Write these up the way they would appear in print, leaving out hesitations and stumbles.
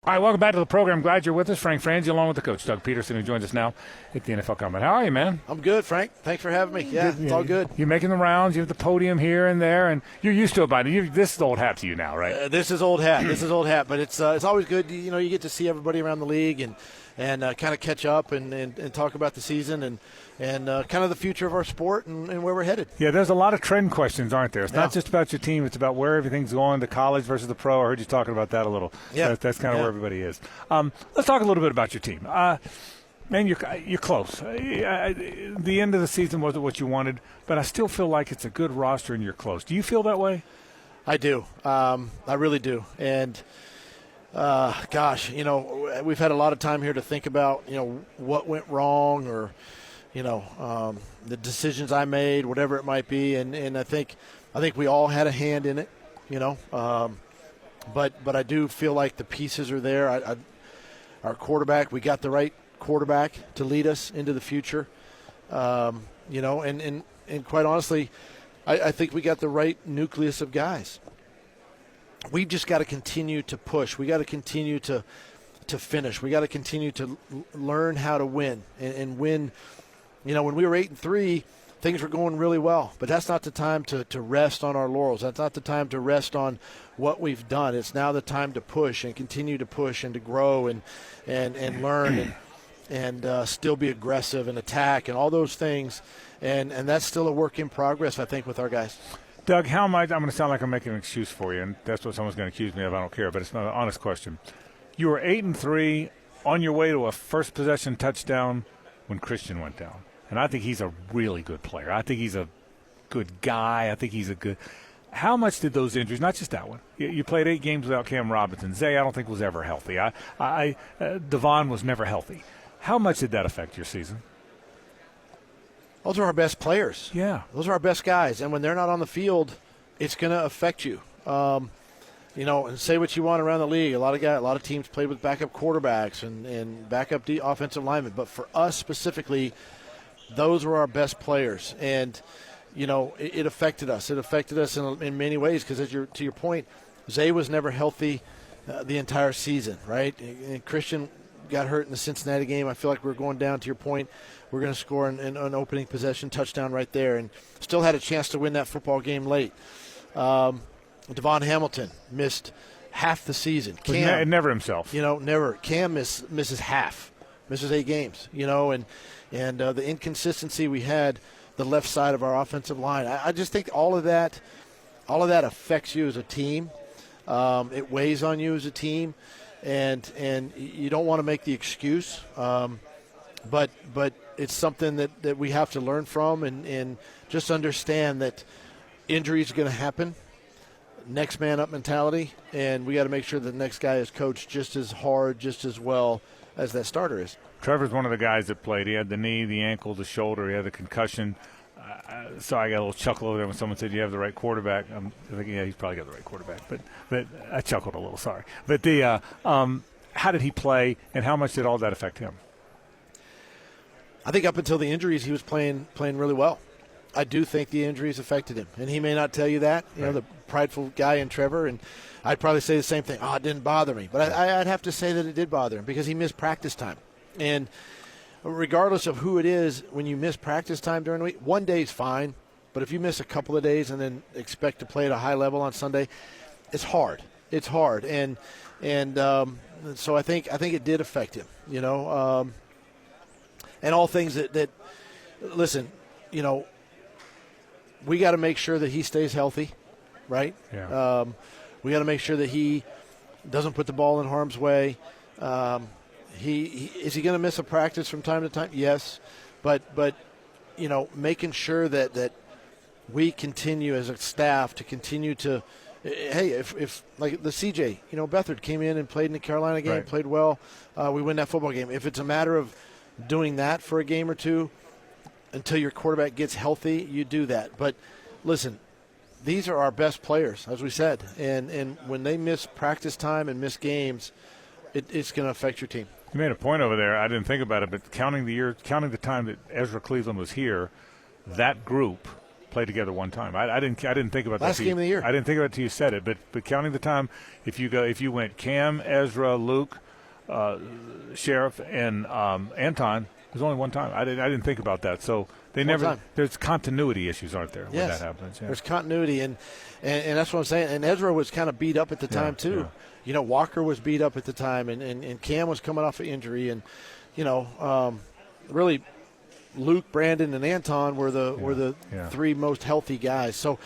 All right, welcome back to the program. Glad you're with us. Frangie, along with the coach, Doug Pederson, who joins us now at the NFL Combine. How are you, man? I'm good, Frank. Thanks for having me. Yeah, it's all good. You're making the rounds. You have the podium here and there, and you're used to it by now. This is old hat to you now, right? This is old hat. This is old hat, but it's always good. You get to see everybody around the league and kind of catch up and talk about the season and kind of the future of our sport and where we're headed. Yeah, there's a lot of trend questions, aren't there? It's not just about your team. It's about where everything's going, the college versus the pro. I heard you talking about that a little. Yeah. That's kind of where everybody is. Let's talk a little bit about your team. Man, you're close. The end of the season wasn't what you wanted, but I still feel like it's a good roster and you're close. Do you feel that way? I do. I really do. And gosh, we've had a lot of time here to think about, what went wrong or, the decisions I made, whatever it might be. And I think we all had a hand in it, but I do feel like the pieces are there. Our quarterback, we got the right quarterback to lead us into the future. And quite honestly, I think we got the right nucleus of guys. We've just got to continue to push. We got to continue to finish. We got to continue to learn how to win and win. When we were 8-3, things were going really well, but that's not the time to rest on our laurels. That's not the time to rest on what we've done. It's now the time to push and continue to push and to grow and learn and still be aggressive and attack and all those things. And that's still a work in progress, I think, with our guys. Doug, I'm going to sound like I'm making an excuse for you, and that's what someone's going to accuse me of. I don't care, but it's not an honest question. You were 8-3 on your way to a first possession touchdown when Christian went down. And I think he's a really good player. I think he's a good guy. I think he's a good – how much did those injuries – not just that one. You played 8 games without Cam Robinson. Zay, I don't think, was ever healthy. Devon was never healthy. How much did that affect your season? Those are our best players. Yeah. Those are our best guys. And when they're not on the field, it's going to affect you. And say what you want around the league. A lot of teams played with backup quarterbacks and backup offensive linemen. But for us specifically, those were our best players. And, it affected us. It affected us in many ways because, to your point, Zay was never healthy the entire season, right? And Christian got hurt in the Cincinnati game. I feel like we're going down, to your point. We're going to score an opening possession touchdown right there and still had a chance to win that football game late. Devon Hamilton missed half the season. Cam, never himself. Never. Cam misses half, misses 8 games, and the inconsistency we had the left side of our offensive line. I just think all of that affects you as a team. It weighs on you as a team, and you don't want to make the excuse. But it's something that we have to learn from and just understand that injuries are going to happen. Next man up mentality, and we got to make sure the next guy is coached just as hard, just as well as that starter is. Trevor's one of the guys that played. He had the knee, the ankle, the shoulder. He had the concussion. So I got a little chuckle over there when someone said you have the right quarterback. I'm thinking, yeah, he's probably got the right quarterback. But I chuckled a little, sorry. But how did he play, and how much did all that affect him? I think up until the injuries, he was playing really well. I do think the injuries affected him, and he may not tell you that. The prideful guy in Trevor, and I'd probably say the same thing. It didn't bother me. But I'd have to say that it did bother him because he missed practice time. And regardless of who it is, when you miss practice time during the week, one day is fine. But if you miss a couple of days and then expect to play at a high level on Sunday, it's hard. It's hard. And so I think it did affect him, and all things that listen, we got to make sure that he stays healthy, right? Yeah. We got to make sure that he doesn't put the ball in harm's way. Is he going to miss a practice from time to time? Yes, but making sure that we continue as a staff to continue to. Hey, if like the CJ, Beathard came in and played in the Carolina game, played well. We win that football game. If it's a matter of doing that for a game or two until your quarterback gets healthy, you do that. But listen, these are our best players, as we said, and when they miss practice time and miss games, it's going to affect your team. You made a point over there. I didn't think about it, but counting the time that Ezra Cleveland was here, that group played together one time. I didn't think about that. Last game of the year. I didn't think about it until you said it. But counting the time, if you went Cam, Ezra, Luke, Sheriff, and Anton, there's only one time. I didn't think about that. So they never. Time. There's continuity issues, aren't there? Yes. When that happens. Yeah. There's continuity, and that's what I'm saying. And Ezra was kind of beat up at the time too. Yeah. You know, Walker was beat up at the time, and Cam was coming off an injury, and really, Luke, Brandon, and Anton were the three most healthy guys. So,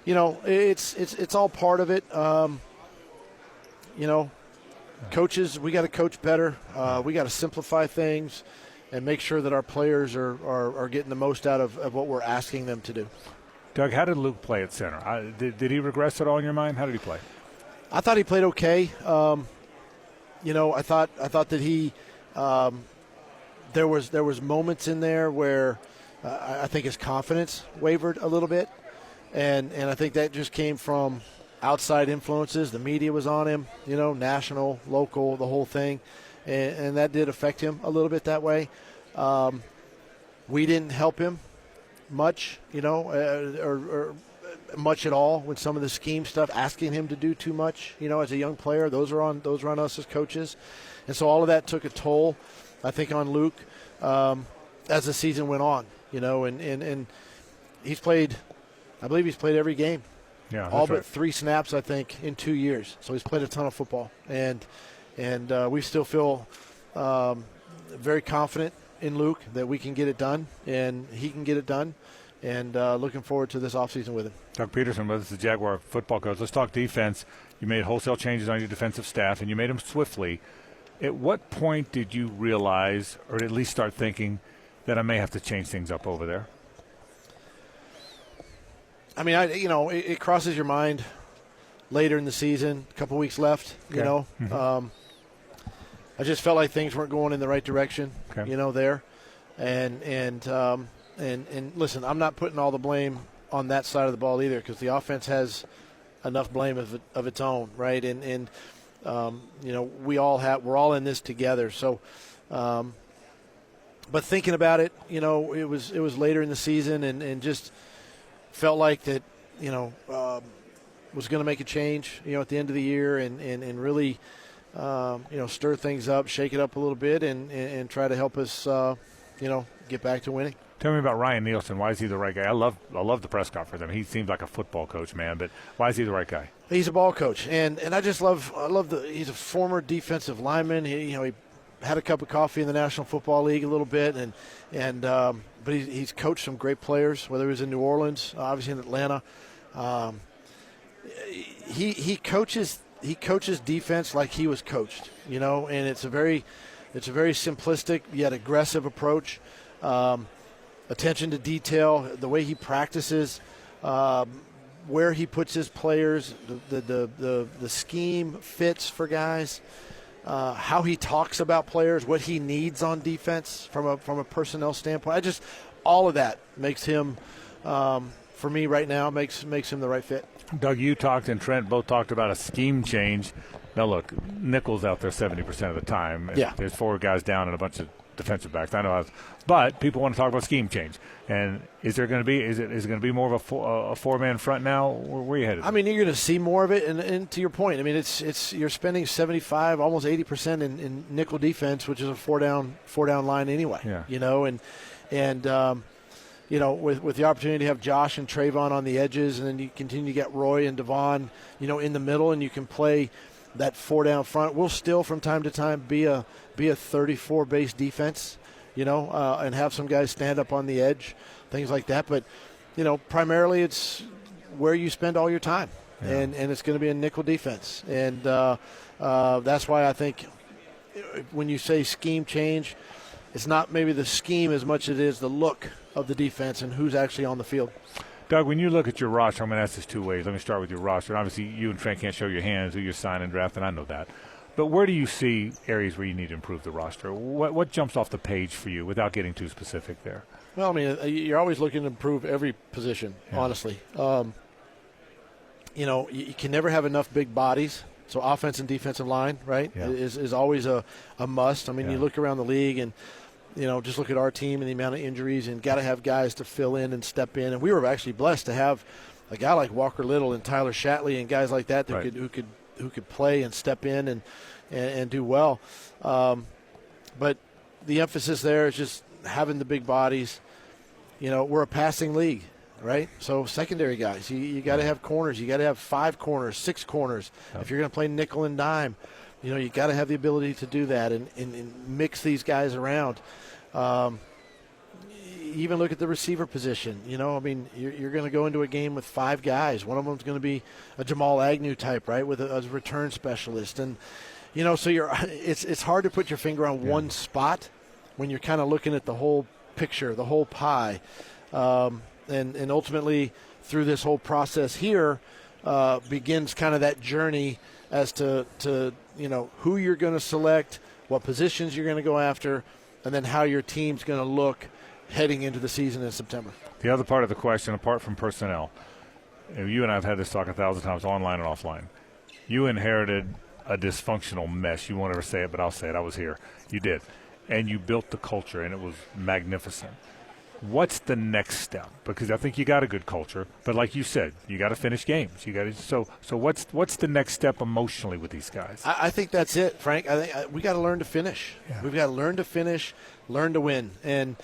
it's all part of it. Coaches, we got to coach better. We got to simplify things and make sure that our players are getting the most out of what we're asking them to do. Doug, how did Luke play at center? Did he regress at all in your mind? How did he play? I thought he played okay. I thought that he there was moments in there where I think his confidence wavered a little bit, and I think that just came from outside influences. The media was on him, national, local, the whole thing, and that did affect him a little bit that way. We didn't help him much, or much at all with some of the scheme stuff, asking him to do too much, as a young player. Those are on us as coaches. And so all of that took a toll, I think, on Luke as the season went on, and he's played, I believe he's played every game. Yeah, all but right. 3 snaps, I think, in 2 years. So he's played a ton of football. And we still feel very confident in Luke that we can get it done and he can get it done. And looking forward to this offseason with him. Doug Pederson, this is the Jaguar football coach. Let's talk defense. You made wholesale changes on your defensive staff, and you made them swiftly. At what point did you realize, or at least start thinking, that I may have to change things up over there? I mean, it crosses your mind later in the season, a couple weeks left, Mm-hmm. I just felt like things weren't going in the right direction, there. And listen, I'm not putting all the blame on that side of the ball either, because the offense has enough blame of its own, right? And we're all in this together. So, but thinking about it, it was later in the season, and just felt like that, was going to make a change, at the end of the year, and really, stir things up, shake it up a little bit, and try to help us, get back to winning. Tell me about Ryan Nielsen. Why is he the right guy? I love the press conference. I mean, he seems like a football coach, man. But why is he the right guy? He's a ball coach, and I just love he's a former defensive lineman. He had a cup of coffee in the National Football League a little bit, but he's coached some great players, whether he was in New Orleans, obviously in Atlanta. He coaches defense like he was coached, and it's a very simplistic yet aggressive approach. Attention to detail, the way he practices, where he puts his players, the scheme fits for guys, how he talks about players, what he needs on defense from a personnel standpoint. All of that makes him, for me right now, makes him the right fit. Doug, you talked and Trent both talked about a scheme change. Now look, nickel's out there 70% of the time. Yeah. There's 4 guys down and a bunch of defensive backs. I know, but people want to talk about scheme change. And is it going to be more of a 4-man front now? Where are you headed? I mean, you're going to see more of it. And to your point, I mean, it's you're spending 75, almost 80% in nickel defense, which is a four down line anyway. Yeah. With the opportunity to have Josh and Trayvon on the edges, and then you continue to get Roy and Devon, in the middle, and you can play that 4 down front. We'll still from time to time be a 34 base defense, and have some guys stand up on the edge, things like that. But, primarily it's where you spend all your time, and it's going to be a nickel defense. And that's why I think when you say scheme change, it's not maybe the scheme as much as it is the look of the defense and who's actually on the field. Doug, when you look at your roster, I'm going to ask this 2 ways. Let me start with your roster. Obviously, you and Trent can't show your hands who you're signing, drafting. I know that. But where do you see areas where you need to improve the roster? What jumps off the page for you without getting too specific there? Well, I mean, you're always looking to improve every position, honestly. You can never have enough big bodies. So offense and defensive line, right, is always a must. I mean, you look around the league and, just look at our team and the amount of injuries, and got to have guys to fill in and step in. And we were actually blessed to have a guy like Walker Little and Tyler Shatley and guys like that right. who could play and step in and do well. But the emphasis there is just having the big bodies. We're a passing league, right? So secondary guys, you got to have corners. You got to have 5 corners, 6 corners. Yep. If you're going to play nickel and dime, you got to have the ability to do that and mix these guys around. Even look at the receiver position. You're going to go into a game with 5 guys. One of them's going to be a Jamal Agnew type, right, with a return specialist. And, so it's hard to put your finger on one spot when you're kind of looking at the whole picture, the whole pie. And ultimately, through this whole process here, begins kind of that journey as to who you're going to select, what positions you're going to go after, and then how your team's going to look heading into the season in September. The other part of the question, apart from personnel, you and I have had this talk 1,000 times online and offline. You inherited a dysfunctional mess. You won't ever say it, but I'll say it. I was here. You did. And you built the culture, and it was magnificent. What's the next step? Because I think you got a good culture, but like you said, you got to finish games. You got to. So what's the next step emotionally with these guys? I think that's it, Frank. I think we got to learn to finish. Yeah. We've got to learn to finish, learn to win, and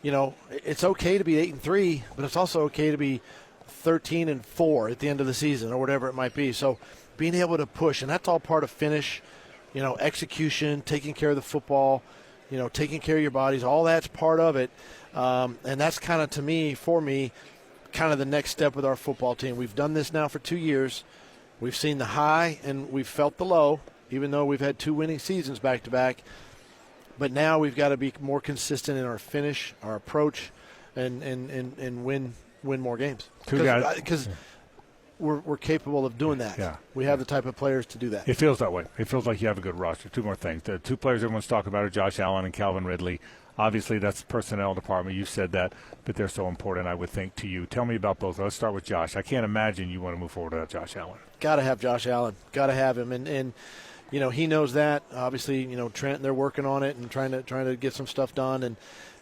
it's okay to be 8-3, but it's also okay to be 13-4 at the end of the season or whatever it might be. So being able to push, and that's all part of finish. Execution, taking care of the football, taking care of your bodies, all that's part of it. And that's kind of, for me, kind of the next step with our football team. We've done this now for 2 years. We've seen the high and we've felt the low, even though we've had 2 winning seasons back to back. But now we've got to be more consistent in our finish, our approach, and win more games. Because we're capable of doing that. Yeah. We have the type of players to do that. It feels that way. It feels like you have a good roster. 2 more things. The 2 players everyone's talking about are Josh Allen and Calvin Ridley. Obviously, that's the personnel department. You said that, but they're so important, I would think, to you. Tell me about both. Let's start with Josh. I can't imagine you want to move forward without Josh Allen. Got to have Josh Allen. Got to have him. And he knows that. Obviously, Trent, they're working on it and trying to get some stuff done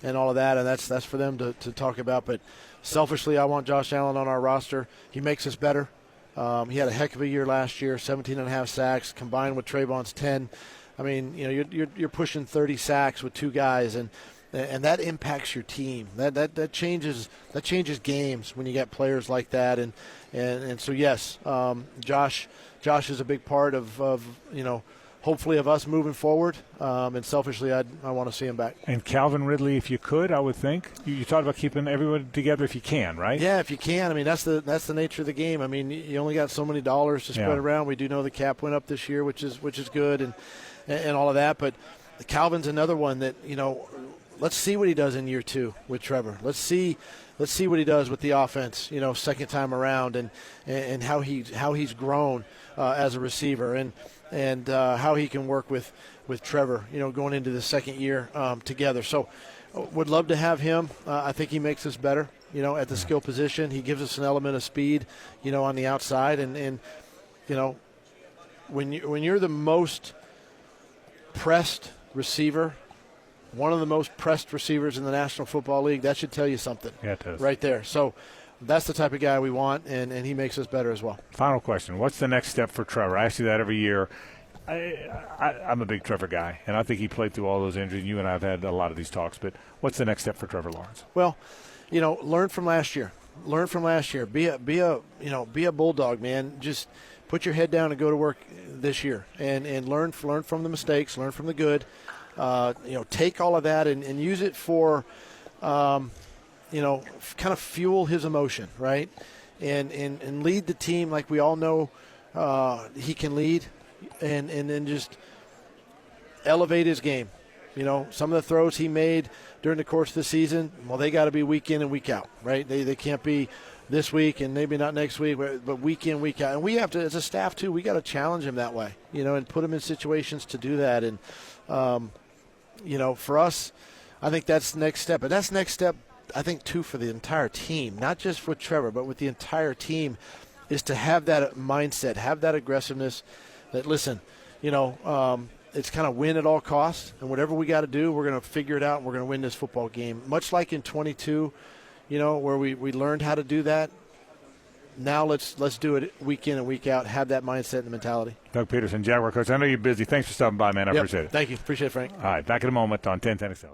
and all of that, and that's for them to talk about. But selfishly, I want Josh Allen on our roster. He makes us better. He had a heck of a year last year, 17.5 sacks, combined with Trayvon's 10. I mean, you're pushing 30 sacks with 2 guys, and that impacts your team. That changes games when you get players like that. And so yes, Josh is a big part of hopefully of us moving forward. And selfishly, I want to see him back. And Calvin Ridley, if you could, I would think you talked about keeping everyone together if you can, right? Yeah, if you can. I mean, that's the nature of the game. I mean, you only got so many dollars to spread around. We do know the cap went up this year, which is good, and all of that. But Calvin's another one that let's see what he does in year 2 with Trevor. Let's see what he does with the offense, second time around, and how he's grown as a receiver, and how he can work with Trevor, going into the second year together. So would love to have him. I think he makes us better, at the skill position. He gives us an element of speed, on the outside, and when you're the most pressed receiver, one of the most pressed receivers in the National Football League, that should tell you something. Yeah, it does. Right there. So that's the type of guy we want, and he makes us better as well. Final question. What's the next step for Trevor? I ask you that every year. I'm a big Trevor guy, and I think he played through all those injuries. You and I have had a lot of these talks, but what's the next step for Trevor Lawrence? Well, learn from last year. Be a bulldog, man. Just put your head down and go to work this year, and learn from the mistakes, learn from the good. Take all of that and use it for, kind of fuel his emotion, right? And lead the team like we all know he can lead, and then just elevate his game. Some of the throws he made during the course of the season, well, they got to be week in and week out, right? They can't be this week and maybe not next week, but week in, week out. And we have to, as a staff too, we got to challenge him that way, and put him in situations to do that. And, for us, I think that's the next step. But that's next step, I think, too, for the entire team, not just with Trevor, but with the entire team, is to have that mindset, have that aggressiveness that, listen, it's kind of win at all costs, and whatever we got to do, we're going to figure it out, and we're going to win this football game. Much like in 22, where we learned how to do that. Now let's do it week in and week out, have that mindset and the mentality. Doug Pederson, Jaguar coach. I know you're busy. Thanks for stopping by, man. I appreciate it. Thank you. Appreciate it, Frank. All right, back in a moment on 1010 XL.